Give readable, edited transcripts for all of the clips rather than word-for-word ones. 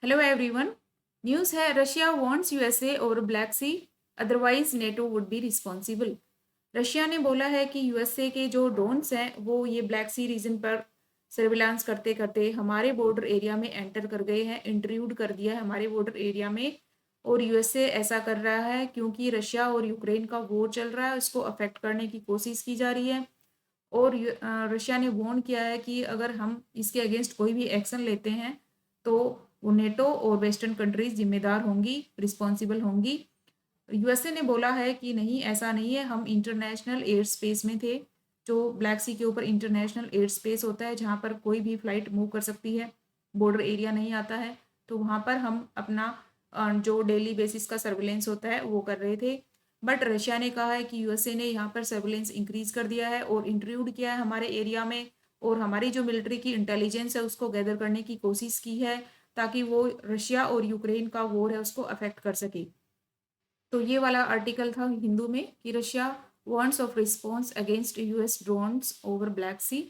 Hello everyone. News है, Russia wants USA और Black Sea, otherwise NATO would be responsible. Russia ने बोला है कि यूएसए के जो ड्रोन्स हैं वो ये ब्लैक सी रीजन पर सर्विलांस करते करते हमारे बॉर्डर एरिया में एंटर कर गए हैं, इंट्रूड कर दिया है हमारे बॉर्डर एरिया में। और यूएसए ऐसा कर रहा है क्योंकि रशिया और यूक्रेन का वॉर चल रहा है, उसको अफेक्ट करने की कोशिश की जा रही है। और रशिया ने वार्न किया है कि अगर हम इसके अगेंस्ट कोई भी एक्शन लेते हैं तो वो नेटो और वेस्टर्न कंट्रीज जिम्मेदार होंगी, रिस्पॉन्सिबल होंगी। यूएसए ने बोला है कि नहीं, ऐसा नहीं है, हम इंटरनेशनल एयर स्पेस में थे। जो ब्लैक सी के ऊपर इंटरनेशनल एयर स्पेस होता है जहाँ पर कोई भी फ्लाइट मूव कर सकती है, बॉर्डर एरिया नहीं आता है, तो वहाँ पर हम अपना जो डेली बेसिस का सर्विलेंस होता है वो कर रहे थे। बट रशिया ने कहा है कि यूएसए ने यहाँ पर सर्विलेंस इंक्रीज कर दिया है और इंट्रूड किया है हमारे एरिया में, और हमारी जो मिलिट्री की इंटेलिजेंस है उसको गैदर करने की कोशिश की है ताकि वो रशिया और यूक्रेन का वॉर है उसको अफेक्ट कर सके। तो ये वाला आर्टिकल था हिंदू में कि Russia wants of response against US drones over Black Sea.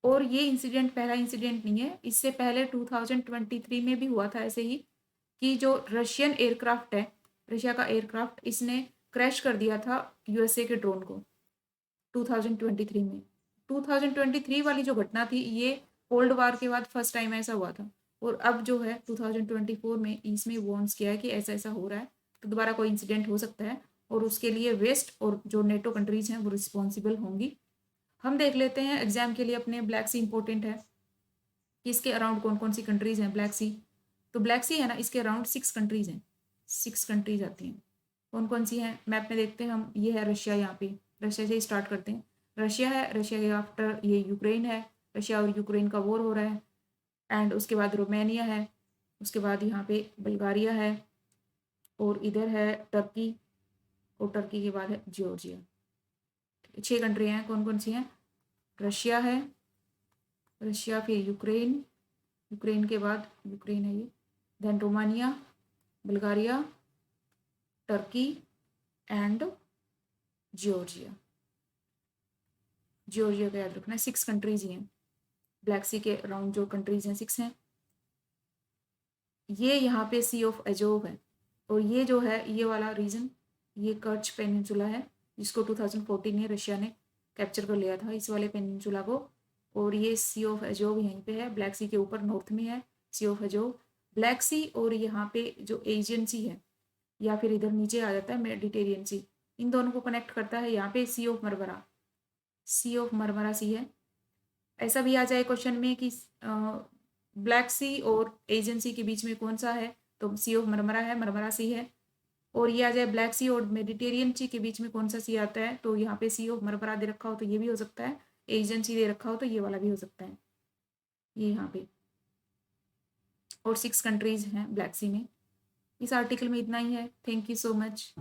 और ये इंसिडेंट पहला इंसिडेंट नहीं है, इससे पहले 2023 में भी हुआ था ऐसे ही, कि जो रशियन एयरक्राफ्ट है, रशिया का एयरक्राफ्ट, इसने क्रैश कर दिया था यूएसए के ड्रोन को 2023 में। 2023 वाली जो घटना थी ये कोल्ड वार के बाद फर्स्ट टाइम ऐसा हुआ था। और अब जो है 2024 में इसमें वार्न्स किया है कि ऐसा ऐसा हो रहा है, तो दोबारा कोई इंसिडेंट हो सकता है और उसके लिए वेस्ट और जो नेटो कंट्रीज हैं वो रिस्पॉन्सिबल होंगी। हम देख लेते हैं एग्जाम के लिए अपने, ब्लैक सी इंपॉर्टेंट है कि इसके अराउंड कौन कौन सी कंट्रीज हैं ब्लैक सी। तो ब्लैक सी है ना, इसके अराउंड 6 कंट्रीज हैं, 6 कंट्रीज आती हैं। कौन कौन सी हैं मैप में देखते हैं हम। ये है रशिया, यहाँ पे रशिया से ही स्टार्ट करते हैं। रशिया है, रशिया के आफ्टर ये यूक्रेन है, रशिया और यूक्रेन का वॉर हो रहा है। एंड उसके बाद रोमानिया है, उसके बाद यहाँ पे बल्गारिया है, और इधर है टर्की, और टर्की के बाद है जॉर्जिया। 6 कंट्री हैं, कौन कौन सी हैं। रशिया है, रशिया फिर यूक्रेन, यूक्रेन के बाद यूक्रेन है ये, then Romania, Bulgaria, Turkey and Georgia. Georgia का याद रखना है। 6 कंट्रीज ही हैं ब्लैक सी के अराउंड, जो कंट्रीज हैं 6 हैं। ये यहाँ पे सी ऑफ अजोव है, और ये जो है ये वाला रीजन, ये कर्च पेनिनसुला है जिसको 2014 में रशिया ने कैप्चर कर लिया था, इस वाले पेनिनसुला को। और ये सी ऑफ अजोव यहीं पे है, ब्लैक सी के ऊपर नॉर्थ में है सी ऑफ अजोव। ब्लैक सी और यहाँ पे जो एशियन सी है, या फिर इधर नीचे आ जाता है मेडिटेरियन सी, इन दोनों को कनेक्ट करता है यहाँ पे sea of Marmara, sea of Marmara sea है। ऐसा भी आ जाए क्वेश्चन में कि ब्लैक सी और एशियन सी के बीच में कौन सा है, तो सी ऑफ मरमरा है, मरमरा सी है। और ये आ जाए ब्लैक सी और मेडिटेरियन सी के बीच में कौन सा सी आता है, तो यहाँ पे सी ऑफ मरमरा दे रखा हो तो ये भी हो सकता है, एशियन सी दे रखा हो तो ये वाला भी हो सकता है, ये यहाँ पे। और 6 कंट्रीज हैं ब्लैक सी में। इस आर्टिकल में इतना ही है। Thank you so much.